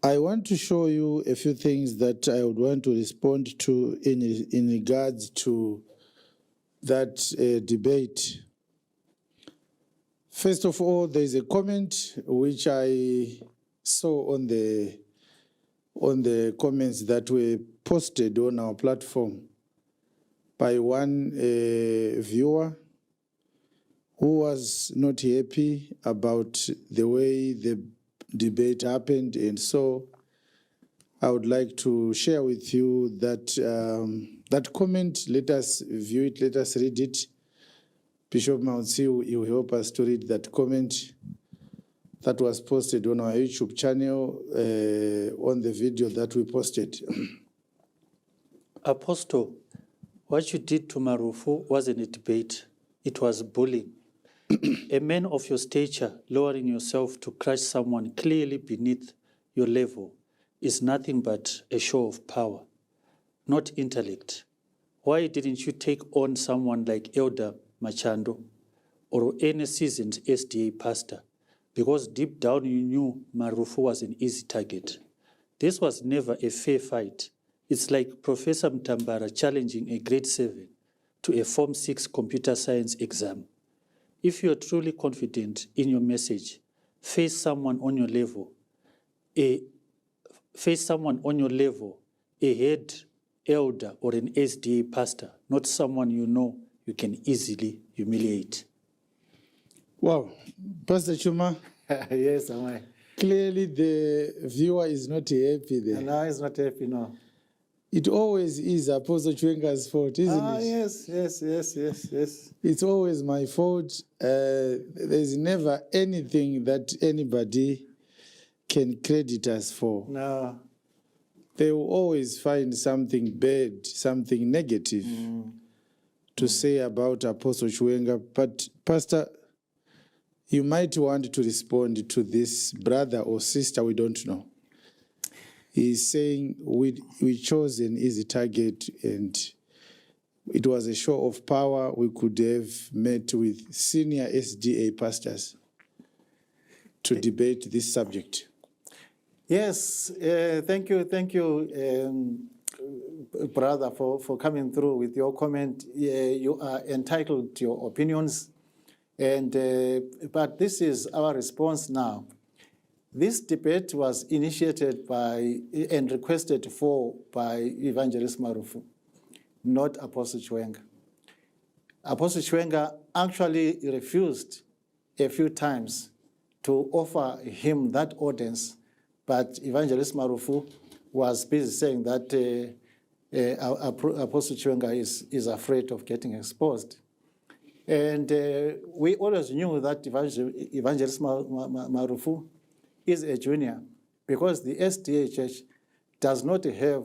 I want to show you a few things that I would want to respond to in regards to that debate. First of all, there is a comment which I saw on the comments that were posted on our platform by one viewer who was not happy about the way the debate happened, and so I would like to share with you that that comment. Let us view it, let us read it. Bishop Mautsi will help us to read that comment that was posted on our YouTube channel on the video that we posted. Apostle, what you did to Marufu wasn't a debate, it was bullying. A man of your stature lowering yourself to crush someone clearly beneath your level is nothing but a show of power, not intellect. Why didn't you take on someone like Elder Machando or any seasoned SDA pastor? Because deep down you knew Marufu was an easy target. This was never a fair fight. It's like Professor Mtambara challenging a grade 7 to a Form 6 computer science exam. If you are truly confident in your message, face someone on your level, a head elder or an SDA pastor, not someone you know you can easily humiliate. Wow, Pastor Chuma. Yes, am I? Clearly the viewer is not happy there. No, he's not happy, no. It always is Apostle Chiwenga's fault, isn't it? Yes. It's always my fault. There's never anything that anybody can credit us for. No. They will always find something bad, something negative to say about Apostle Chiwenga. But Pastor, you might want to respond to this brother or sister, we don't know. He's saying we chose an easy target and it was a show of power. We could have met with senior SDA pastors to debate this subject. Yes, thank you, brother, for coming through with your comment. You are entitled to your opinions, and but this is our response now. This debate was initiated by and requested for by Evangelist Marufu, not Apostle Chiwenga. Apostle Chiwenga actually refused a few times to offer him that audience, but Evangelist Marufu was busy saying that Apostle Chiwenga is afraid of getting exposed. And we always knew that Evangelist Marufu is a junior because the SDA Church does not have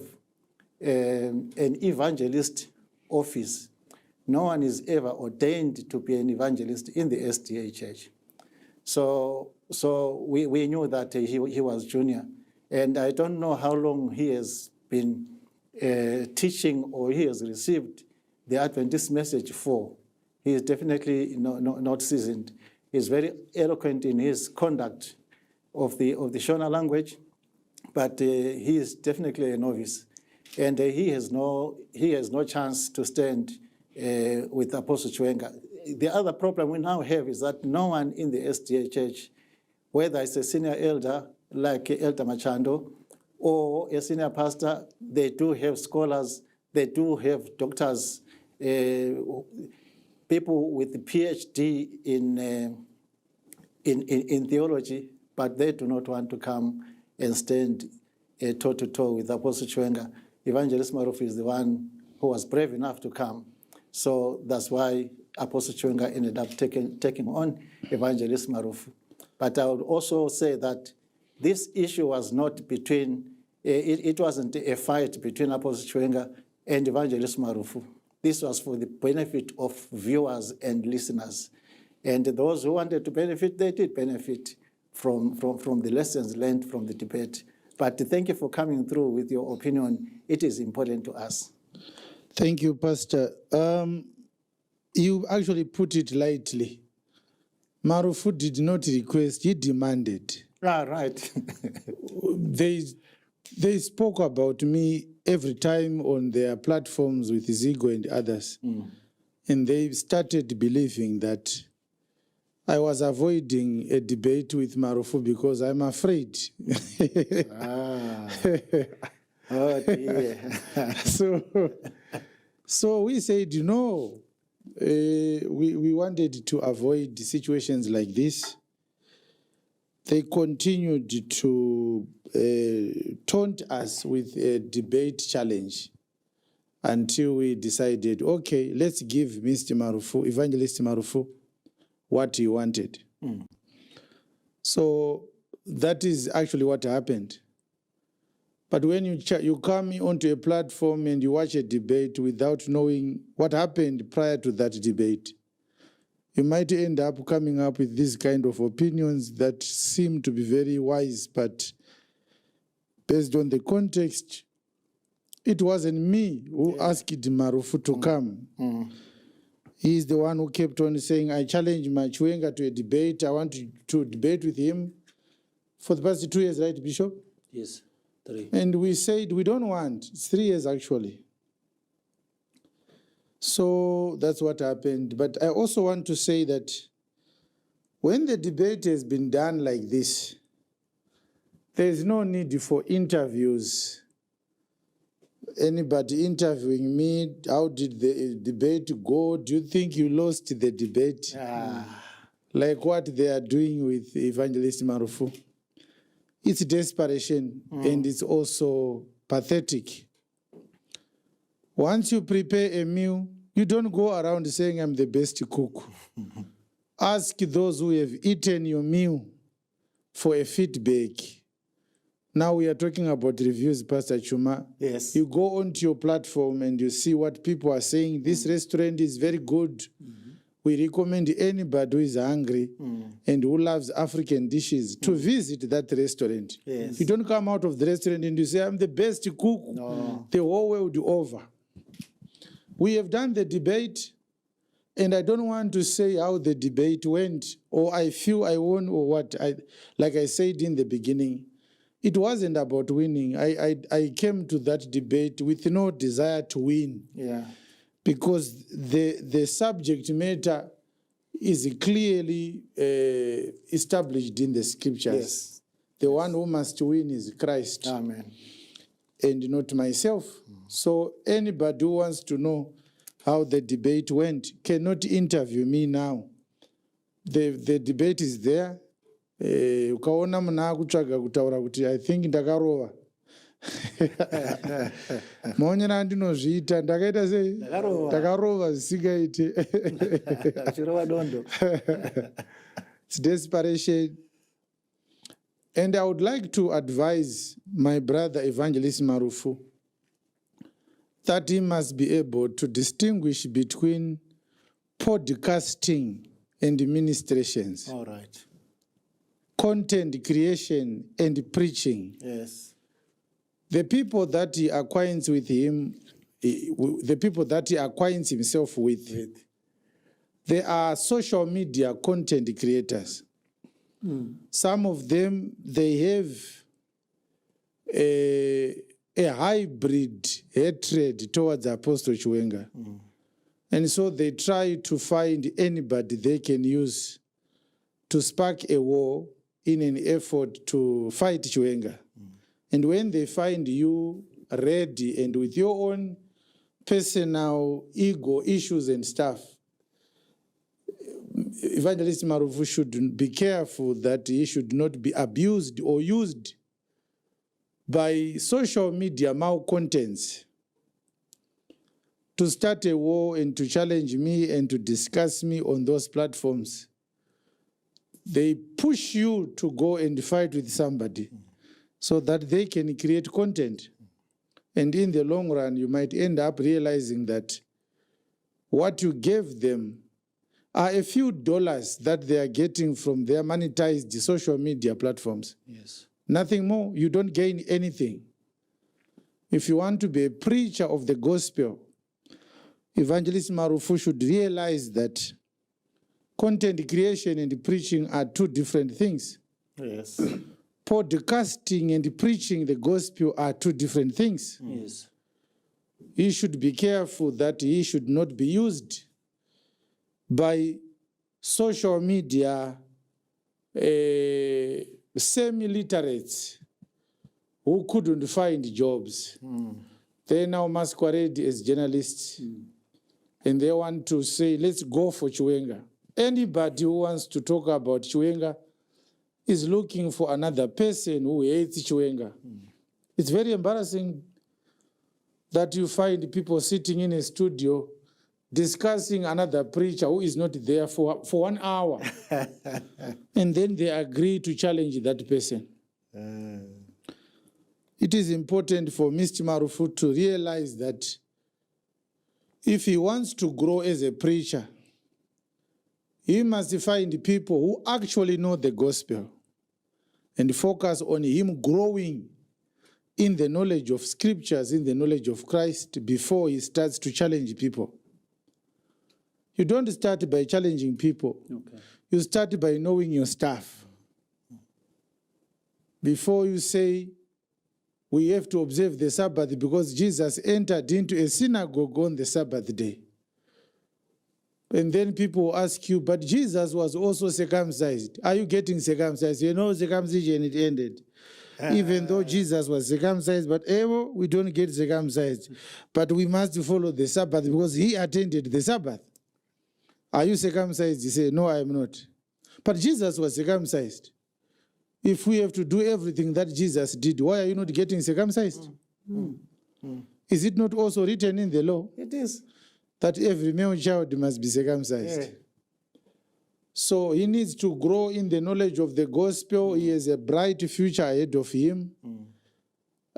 an evangelist office. No one is ever ordained to be an evangelist in the SDA Church. So we knew that he was junior. And I don't know how long he has been teaching or he has received the Adventist message for. He is definitely not seasoned. He's very eloquent in his conduct of the Shona language, but he is definitely a novice. And he has no chance to stand with Apostle Chiwenga. The other problem we now have is that no one in the SDA Church, whether it's a senior elder like Elder Machando or a senior pastor, they do have scholars, they do have doctors, people with PhD in theology, but they do not want to come and stand toe-to-toe with Apostle Chiwenga. Evangelist Marufu is the one who was brave enough to come. So that's why Apostle Chiwenga ended up taking on Evangelist Marufu. But I would also say that this issue was not between, it wasn't a fight between Apostle Chiwenga and Evangelist Marufu. This was for the benefit of viewers and listeners. And those who wanted to benefit, they did benefit from the lessons learned from the debate. But thank you for coming through with your opinion. It is important to us. Thank you, Pastor. You actually put it lightly. Marufu did not request, he demanded. Ah, right. They spoke about me every time on their platforms with Zigo and others. And they started believing that I was avoiding a debate with Marufu because I'm afraid. Oh, dear. So we said, no, we wanted to avoid situations like this. They continued to taunt us with a debate challenge until we decided, okay, let's give Mr. Marufu, Evangelist Marufu, what he wanted. So that is actually what happened. But when you come onto a platform and you watch a debate without knowing what happened prior to that debate, you might end up coming up with these kind of opinions that seem to be very wise, but based on the context, it wasn't me who asked Marufu to come. He's the one who kept on saying, I challenge my Chiwenga to a debate. I want to debate with him for the past 2 years, right, Bishop? Yes, 3. And we said, we don't want. It's 3 years, actually. So that's what happened. But I also want to say that when the debate has been done like this, there is no need for interviews. Anybody interviewing me, how did the debate go? Do you think you lost the debate? Like what they are doing with Evangelist Marufu. It's desperation and it's also pathetic. Once you prepare a meal, you don't go around saying, I'm the best cook. Ask those who have eaten your meal for a feedback. Now we are talking about reviews, Pastor Chuma. Yes. You go onto your platform and you see what people are saying. This restaurant is very good. We recommend anybody who is hungry and who loves African dishes to visit that restaurant. Yes. You don't come out of the restaurant and you say, I'm the best cook the whole world over. We have done the debate, and I don't want to say how the debate went, or I feel I won, or what. Like I said in the beginning, it wasn't about winning. I came to that debate with no desire to win. Yeah. Because the subject matter is clearly established in the scriptures. Yes. The one who must win is Christ. Amen. And not myself. So anybody who wants to know how the debate went cannot interview me now. The debate is there. Ukaona muna kutsvaga kutaura kuti I think ndakarova. Maonyera ndinozviita ndakaita sei? Ndakarova zvisingaite. Chirova dondo. It's desperation. And I would like to advise my brother Evangelist Marufu that he must be able to distinguish between podcasting and ministrations. All right. Content creation and preaching. Yes. The people that he acquaints with him, the people that he acquaints himself with, they are social media content creators. Some of them, they have a hybrid hatred towards Apostle Chiwenga. And so they try to find anybody they can use to spark a war in an effort to fight Chiwenga. And when they find you ready and with your own personal ego issues and stuff, Evangelist Marufu should be careful that he should not be abused or used by social media malcontents to start a war and to challenge me and to discuss me on those platforms. They push you to go and fight with somebody so that they can create content. And in the long run, you might end up realizing that what you gave them are a few dollars that they are getting from their monetized social media platforms. Yes. Nothing more. You don't gain anything. If you want to be a preacher of the gospel, Evangelist Marufu should realize that content creation and preaching are two different things. Yes. podcasting and preaching the gospel are two different things. Yes. He should be careful that he should not be used by social media semi-literates who couldn't find jobs. They now masquerade as journalists, and they want to say, let's go for Chiwenga. Anybody who wants to talk about Chiwenga is looking for another person who hates Chiwenga. It's very embarrassing that you find people sitting in a studio discussing another preacher who is not there for 1 hour. And then they agree to challenge that person. It is important for Mr. Marufu to realize that if he wants to grow as a preacher, he must find people who actually know the gospel and focus on him growing in the knowledge of scriptures, in the knowledge of Christ, before he starts to challenge people. You don't start by challenging people. Okay. You start by knowing your stuff. Before you say, we have to observe the Sabbath because Jesus entered into a synagogue on the Sabbath day. And then people ask you, but Jesus was also circumcised. Are you getting circumcised? You know, circumcision, it ended. Even though Jesus was circumcised, but we don't get circumcised. But we must follow the Sabbath because he attended the Sabbath. Are you circumcised? You say, no, I am not. But Jesus was circumcised. If we have to do everything that Jesus did, why are you not getting circumcised? Is it not also written in the law? It is. That every male child must be circumcised. Yeah. So he needs to grow in the knowledge of the gospel. He has a bright future ahead of him.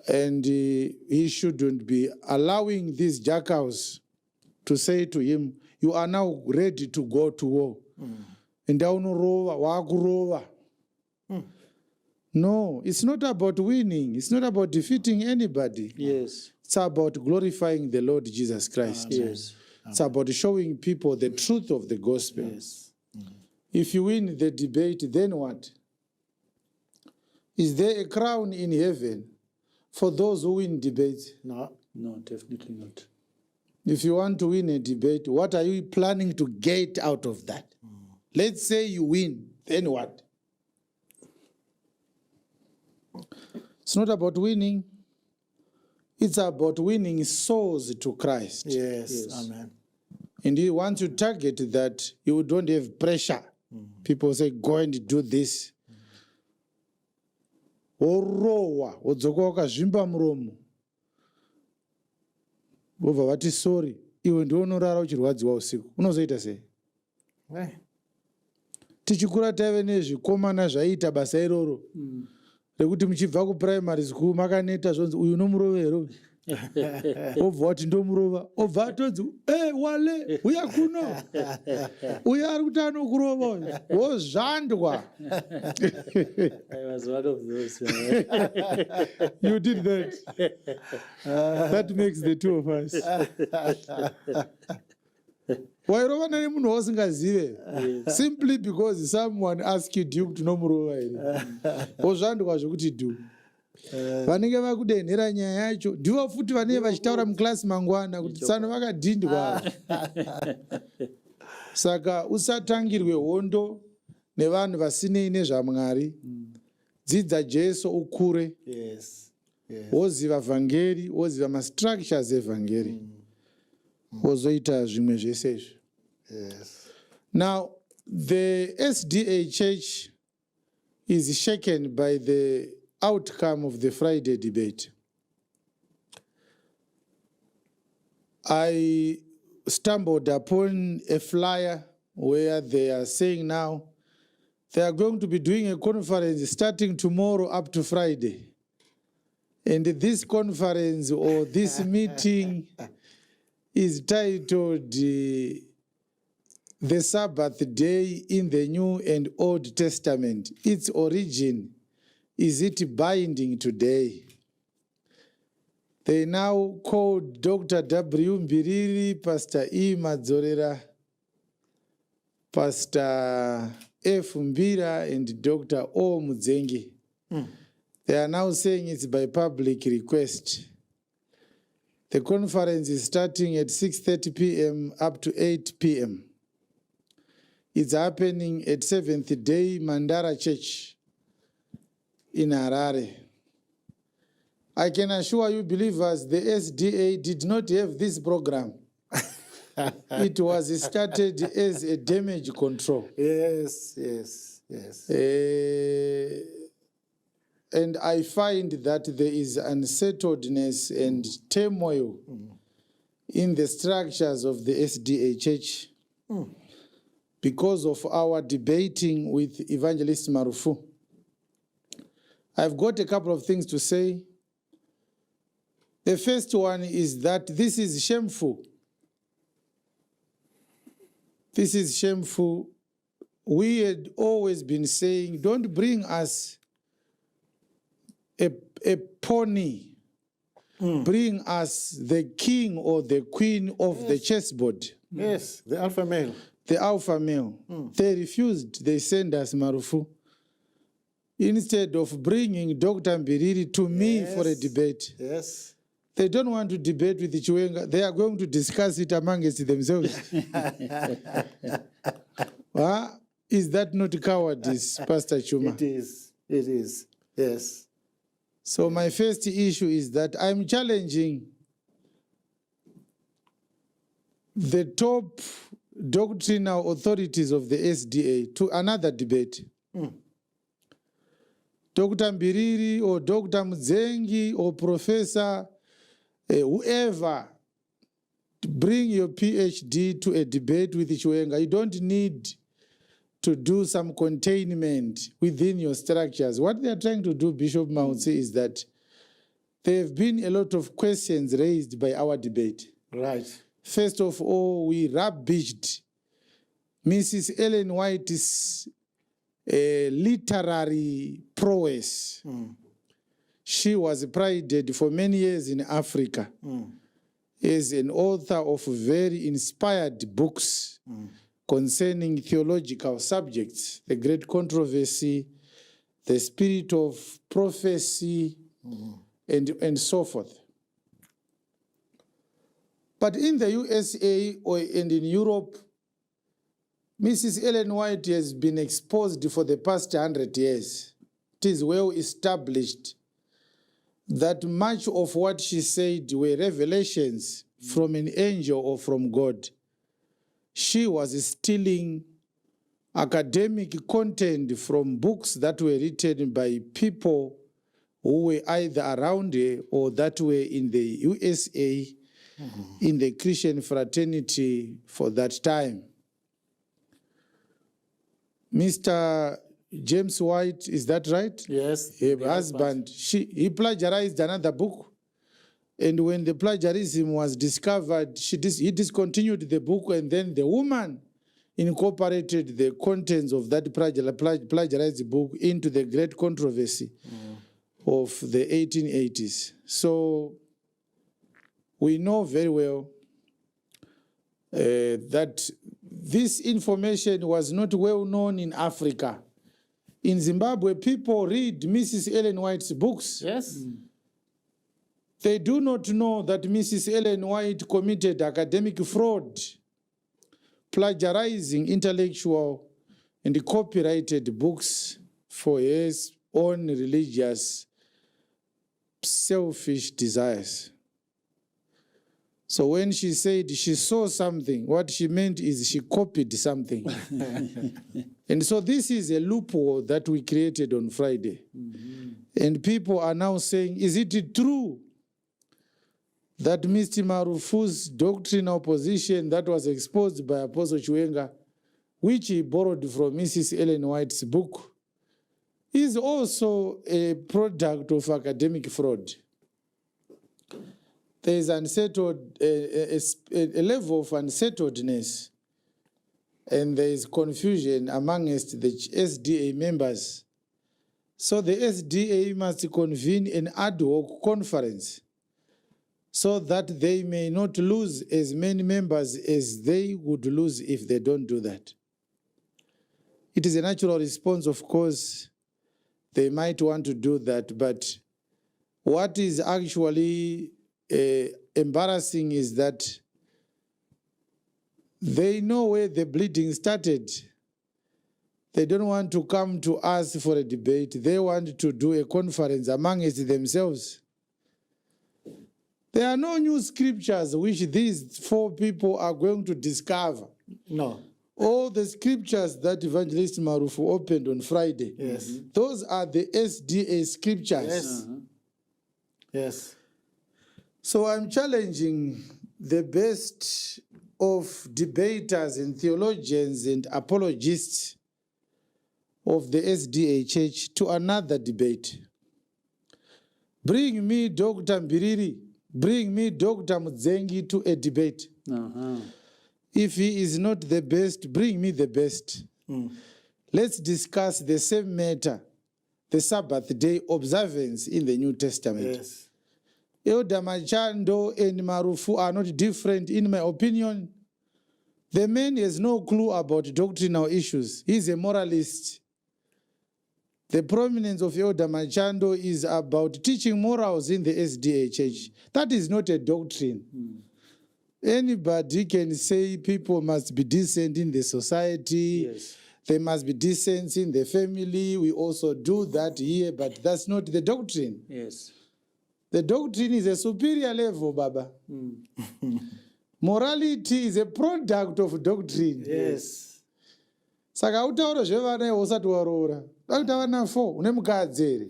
And he shouldn't be allowing these jackals to say to him, you are now ready to go to war. And no, it's not about winning. It's not about defeating anybody. Yes. It's about glorifying the Lord Jesus Christ. Yes. It's about showing people the truth of the gospel. Yes. If you win the debate, then what? Is there a crown in heaven for those who win debates? No. No, definitely not. If you want to win a debate, what are you planning to get out of that? Let's say you win, then what? It's not about winning. It's about winning souls to Christ. Yes. Amen. And you want to target that, you don't have pressure. People say, go and do this. Orowa, odzoka wakazvimba muromo. Vobva vati sorry, iwe ndiwe unorara uchirwadziwa usiku. Unozoita sei? Tichikura taive nezvikomana zvaiita basa iroro. Rekuti muchibva kuprimary school makaneta zvonzi uyu nomurovero. Obva wati ndomurova. Obva atodzi, wale, uya kuno. Uya ari kuti anokurova. Wozvandwa. I was one of those. You did that. That makes the two of us. Wairovana nemunhu wausingazive simply because someone asked you kuti nomurova here. Wozvandwa zvokuti do. Vanenge vakudenhera nyaya yacho ndivo futi vanenge vachitaura muklasi mangwana kuti tsano vakadhindwa. Saka usatangirwe hondo nevanhu vasinei nezvaMwari. Dzidza Jesu ukure. Yes. Woziva vhangeri, woziva mastructures evhangeri. Wozoita zvimwe zvese izvi. Yes. Now, the SDA church is shaken by the outcome of the Friday debate. I stumbled upon a flyer where they are saying now they are going to be doing a conference starting tomorrow up to Friday. And this conference or this meeting is titled The Sabbath Day in the New and Old Testament. Its origin, is it binding today? They now called Dr. W. Mbiriri, Pastor E. Madzorera, Pastor F. Mbira, and Dr. O. Mudzengi They are now saying it's by public request. The conference is starting at 6:30 p.m. up to 8 p.m. It's happening at Seventh Day Mandara Church in Harare. I can assure you, believers, the SDA did not have this program. It was started as a damage control. Yes. And I find that there is unsettledness and turmoil in the structures of the SDA Church because of our debating with Evangelist Marufu. I've got a couple of things to say. The first one is that this is shameful. This is shameful. We had always been saying, don't bring us a pony. Bring us the king or the queen of the chessboard. Yes, the alpha male. The alpha male. They refused. They sent us Marufu. Instead of bringing Dr. Mbiriri to me for a debate. Yes. They don't want to debate with the Chiwenga. They are going to discuss it amongst themselves. Is that not cowardice, Pastor Chuma? It is, yes. So my first issue is that I'm challenging the top doctrinal authorities of the SDA to another debate. Dr. Mbiriri or Dr. Mzengi or Professor, whoever, bring your PhD to a debate with Chiwenga. You don't need to do some containment within your structures. What they are trying to do, Bishop Mautsi, is that there have been a lot of questions raised by our debate. Right. First of all, we rubbished Mrs. Ellen White's literary prowess. She was prided for many years in Africa as an author of very inspired books concerning theological subjects, the great controversy, the spirit of prophecy, and so forth. But in the USA and in Europe, Mrs. Ellen White has been exposed for the past 100 years. It is well established that much of what she said were revelations from an angel or from God. She was stealing academic content from books that were written by people who were either around her or that were in the USA, in the Christian fraternity for that time. Mr. James White, is that right? Yes. Her husband, he plagiarized another book. And when the plagiarism was discovered, he discontinued the book, and then the woman incorporated the contents of that plagiarized book into the great controversy of the 1880s. So we know very well that this information was not well known in Africa. In Zimbabwe, people read Mrs. Ellen White's books. Yes. They do not know that Mrs. Ellen White committed academic fraud, plagiarizing intellectual and copyrighted books for her own religious, selfish desires. So when she said she saw something, what she meant is she copied something. And so this is a loophole that we created on Friday. And people are now saying, is it true that Mr. Marufu's doctrinal position that was exposed by Apostle Chiwenga, which he borrowed from Mrs. Ellen White's book, is also a product of academic fraud? There is a level of unsettledness, and there is confusion amongst the SDA members. So the SDA must convene an ad hoc conference so that they may not lose as many members as they would lose if they don't do that. It is a natural response, of course. they might want to do that. But what is actually embarrassing is that they know where the bleeding started. They don't want to come to us for a debate. They want to do a conference amongst themselves. There are no new scriptures which these four people are going to discover. No. All the scriptures that Evangelist Marufu opened on Friday, Yes. those are the SDA scriptures. Yes. Yes. So I'm challenging the best of debaters and theologians and apologists of the SDA Church to another debate. Bring me Dr. Mbiriri, bring me Dr. Mudzengi to a debate. If he is not the best, bring me the best. Let's discuss the same matter, the Sabbath day observance in the New Testament. Yes. Elder Machando and Marufu are not different in my opinion. The man has no clue about doctrinal issues. He's a moralist. The prominence of Elder Machando is about teaching morals in the SDA Church. That is not a doctrine. Anybody can say people must be decent in the society. Yes. They must be decent in the family. We also do that here, but that's not the doctrine. Yes. The doctrine is a superior level, Baba. Morality is a product of doctrine. Yes. Saka utaura zvevana usati waroora. Dakuti vana 4 une mukadzi here.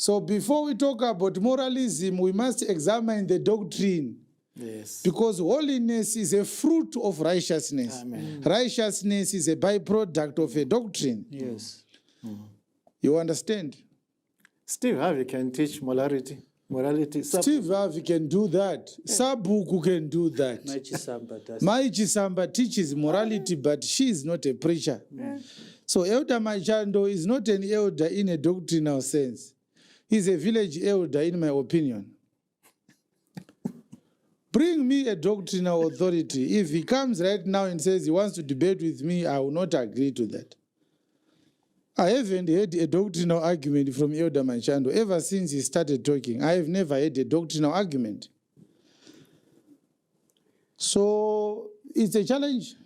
So before we talk about moralism, we must examine the doctrine. Yes. Because holiness is a fruit of righteousness. Amen. Righteousness is a byproduct of a doctrine. Yes. You understand? Steve Harvey can teach morality. Steve Harvey can do that. Sabuku can do that. Mai Chisamba teaches morality, but she is not a preacher. So Elder Machando is not an elder in a doctrinal sense. He's a village elder, in my opinion. Bring me a doctrinal authority. If he comes right now and says he wants to debate with me, I will not agree to that. I haven't heard a doctrinal argument from Elder Machando ever since he started talking. I have never had a doctrinal argument. So it's a challenge.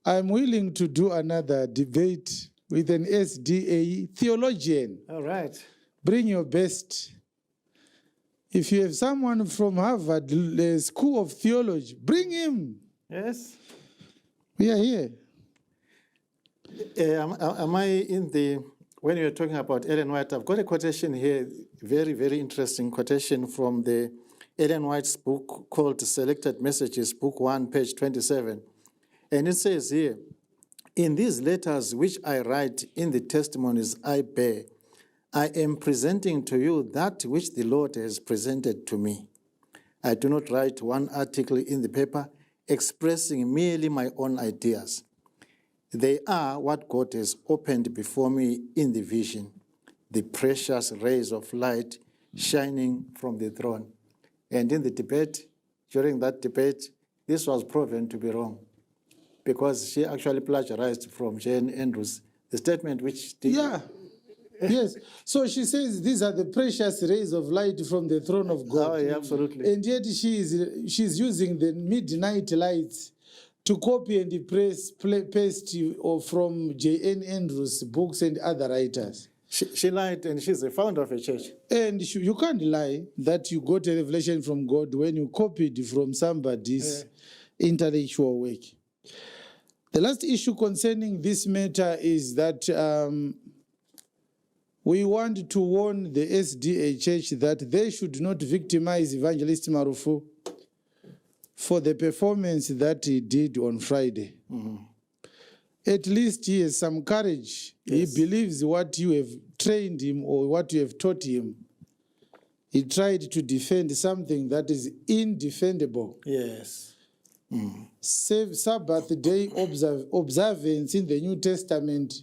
I'm willing to do another debate with an SDA theologian. All right. Bring your best. If you have someone from Harvard School of Theology, bring him. Yes. We are here. Am I in the, when you're talking about Ellen White, I've got a quotation here, very, very interesting quotation from the Ellen White's book called Selected Messages, Book 1, page 27. And it says here, in these letters which I write in the testimonies I bear, I am presenting to you that which the Lord has presented to me. I do not write one article in the paper expressing merely my own ideas. They are what God has opened before me in the vision, the precious rays of light shining from the throne. And in the debate, during that debate, this was proven to be wrong because she actually plagiarized from Jane Andrews, the statement which... Yes. So she says these are the precious rays of light from the throne of God. Oh, yeah, absolutely. And yet she's using the midnight lights to copy and paste from J.N. Andrews' books and other writers. She lied, and she's the founder of a church. And you can't lie that you got a revelation from God when you copied from somebody's intellectual work. The last issue concerning this matter is that we want to warn the SDA Church that they should not victimize Evangelist Marufu for the performance that he did on Friday. At least he has some courage. Yes. He believes what you have trained him or what you have taught him. He tried to defend something that is indefendable. Yes. Sabbath day observance in the New Testament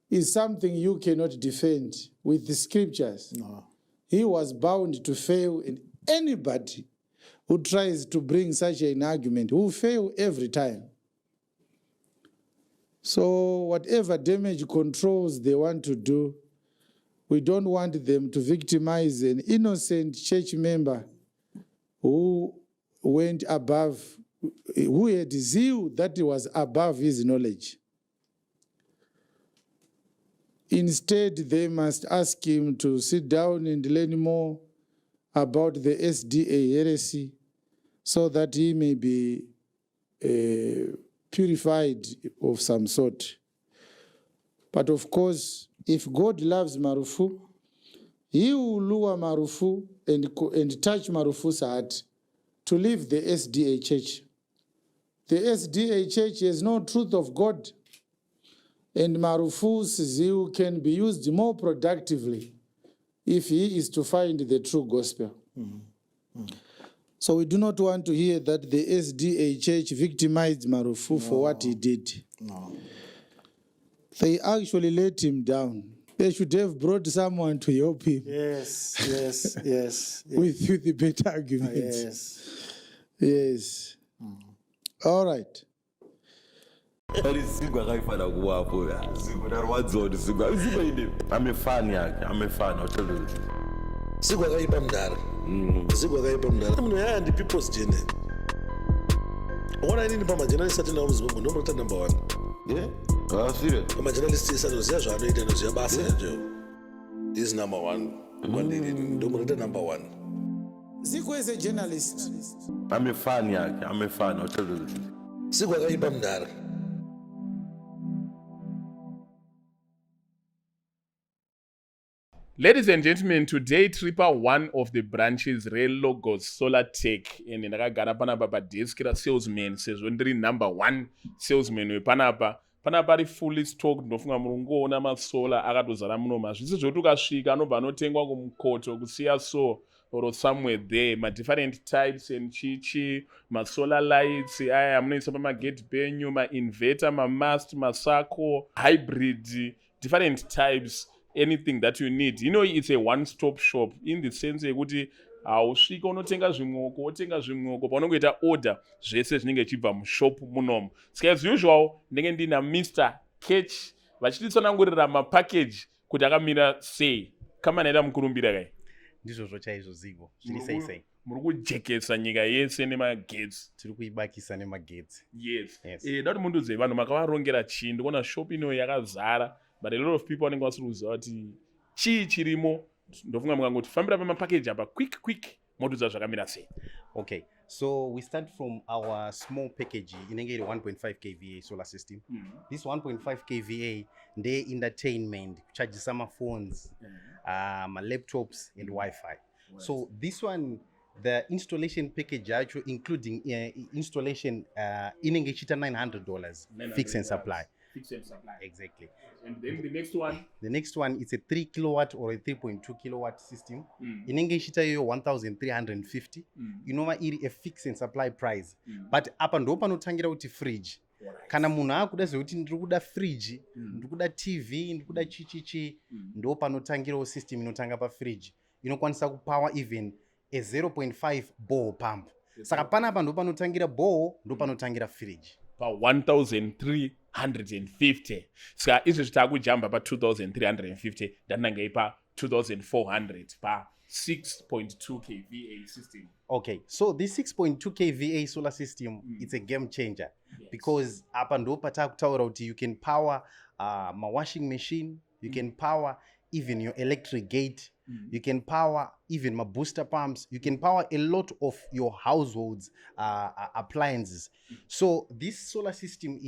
is something you cannot defend with the scriptures. No. He was bound to fail, and anybody who tries to bring such an argument will fail every time. So whatever damage controls they want to do, we don't want them to victimize an innocent church member who went above, who had zeal that was above his knowledge. Instead, they must ask him to sit down and learn more about the SDA heresy so that he may be purified of some sort. But of course, if God loves Marufu, he will lure Marufu and touch Marufu's heart to leave the SDA church. The SDA church has no truth of God, and Marufu's zeal can be used more productively if he is to find the true gospel. So we do not want to hear that the SDA church victimized Marufu for what he did. No. They actually let him down. They should have brought someone to help him. Yes, yes, yes. with the better arguments. Yes. Yes. All right. I'm a fan, yeah. I'm a fan. I'll tell you. Zigo akaipa mdara. Zigo akaipa mdara. Munhu yaya ndi people's journey. Ona inini pamajournalist atina muzimbabwe ndomurota number 1. Yeah? Serious? Pamajournalist isanoziva zvaanoita inoziva basa yacho. Is number 1. Kwandiri ndomurota number 1. Zigo is a journalist. I'm a fan, yeah. I'm a fan. I'll tell you. Zigo akaipa mdara. Ladies and gentlemen, today Tripper one of the branches Real Logos Solar Tech and ndakagara panapa padesk rasalesman sezvo ndiri number 1 salesman wepanapa ri fully stocked. Ndofunga murungoona masola akatozara muno mazvisi zvoti ukasvika anobva anotengwa kumukoto kusiya so or somewhere there different types and chichi masolar lights aya munoisa pamagate penyu mainverter mamast masako hybrid different types, anything that you need. You know, it's a one-stop shop in the sense yekuti usvika unotenga zvimwoko wotenga zvimwoko paunongoita order zvese zvinenge zvichibva mushop munomu. Saka as usual ndenge ndina Mr. Catch vachititsanangurira mapackage kuti akamira sei. Kama naita mukurumbira kai ndizvozvo chaizvo Zigo zviri sei muri kujekesa nyika yese nemagetsi tiri kuibakisa nemagetsi. Yes. Dati munduze vanhu makavarongera chii ndikuona shop ino yakazara. But a lot of people wanenge vasiri kuziva kuti chii chirimo. Ndofunga mukangoti fambira pamapackage apa quick motiudza zvakamira sei. Okay, so we start from our small package inenge iri 1.5 kVA solar system. This 1.5 kVA ndeye entertainment kuchajisa maphones, laptops and Wi-Fi. So this one, the installation package yacho including installation inenge ichita $900 fix and supply. Exactly. And then the next one? The next one is a 3 kilowatt or a 3.2 kilowatt system. Inenge ichita yo 1,350. Inova iri a fix and supply price. But apa ndo panotangira kuti fridge. Kana munhu akuda zvekuti ndiri kuda fridge, ndiri kuda TV, ndiri kuda chichichi, ndo panotangirawo system inotanga pa fridge. Inokwanisa kupower even a 0.5 bore pump. Saka panapa ndo panotangira bore, ndo panotangira fridge. Pa 1,350. Saka izvi takujamba pa 2,350 ndananga ipa 2,400 pa 6.2 kVA system. Okay, so this 6.2 kVA solar system, it's a game changer. Yes. Because apa ndo patakutaura kuti you can power my washing machine, you can power even your electric gate, you can power even my booster pumps, you can power a lot of your households appliances. So this solar system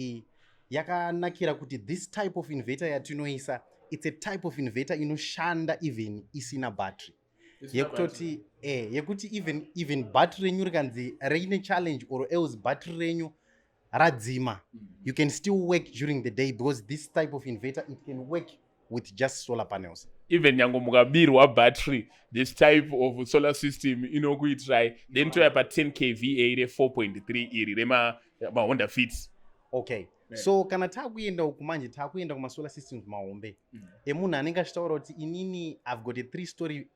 yakanakira kuti this type of inverter yatinoisa, it's a type of inverter inoshanda even isina battery. Yekutoti yekuti even battery renyu rikanzi reine challenge or else battery renyu radzima, you can still work during the day because this type of inverter, it can work with just solar panels. Even nyango mukabirwa battery, this type of solar system inokuitrai then toya pa 10 kVA re 4.3 iri rema Honda Fits. Okay. Yeah. So kana takuenda ukumanje takuenda kuma solar systems mahombe emunhu anenge achitaura kuti inini I've got a 3-story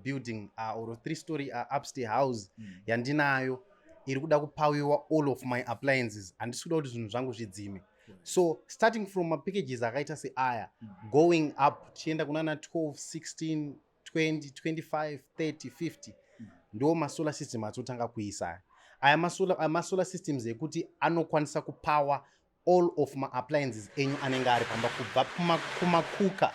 building or a 3-story upstairs house yandinayo iri kuda kupowiwa all of my appliances, handisi kuda kuti zvinhu zvangu zvidzime. So starting from mapackages akaita seaya going up tichienda kunana 12 16 20 25 30 50 ndo masolar system atotanga kuisa aya masolar systems ekuti anokwanisa kupower all of maappliances enyu anenge ari pamba kubva kumakuka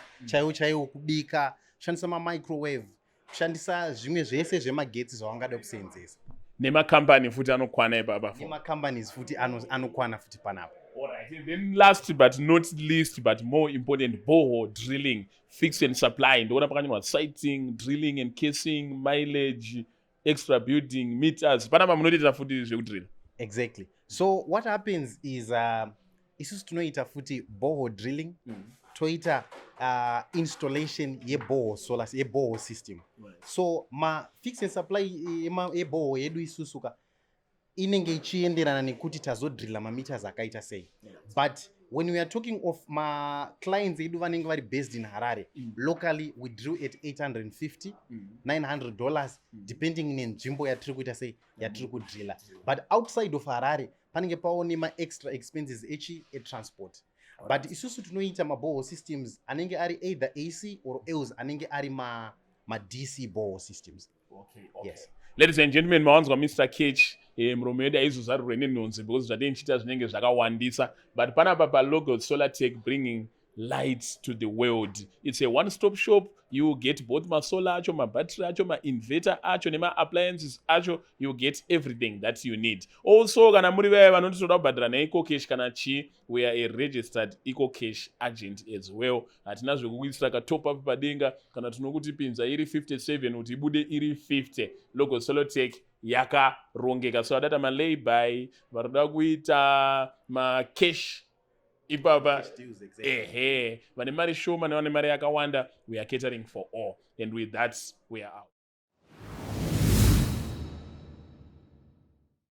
chaiwo kubika kushandisa mamicrowave kushandisa zvimwe zvese zvemagetsi zvawangada kuseenzesa nemakambani futi anokwana ipapa nemacompanies futi anokwana futi panapa. Alright, and then last but not least, but more important, borehole drilling, fix and supply. Ndona pakanyorwa sighting, drilling and casing, mileage, extra building, meters. Panapa munoita futi zvekudrilla. Exactly. So what happens is isusu tunoita futi borehole drilling, toita installation ye-borehole system. So ma fix and supply ye-borehole yedu isusuka inenge ichienderana nekuti tazodrilla mameters akaita sei. But when we are talking of ma clients edu vanenge vari based in Harare, locally we drill at $850, $900 depending nenzvimbo yatiri kuita sei yatiri kudrilla. But outside of Harare panenge paone ma extra expenses transport. But isusu tunoita ma borehole systems anenge ari either AC or else anenge ari ma DC borehole systems. Okay. Yes. Ladies and gentlemen, mawanzwa Mr. Cage, muromo yedu haizozarurwe nenhonzi because zvatinchita zvinenge zvakawandisa. But panapa palogo Solar Tech bringing lights to the world. It's a one-stop shop. You get both my solar acho, my battery acho, my inverter acho, nema appliances acho. You get everything that you need. Also, kana muri vaya vanotoda kubhadhara neEcocash kana chi, we are a registered Ecocash agent as well. Hatina zvekuisira ka top up padenga kana tinokuti pinza iri 57 kuti ibude iri 50. Logo Solar Tech yakarongeka. So data ma lay by varoda kuita ma cash ipapa vane mari shoma nevane mari yakawanda, we are catering for all, and with that we are out.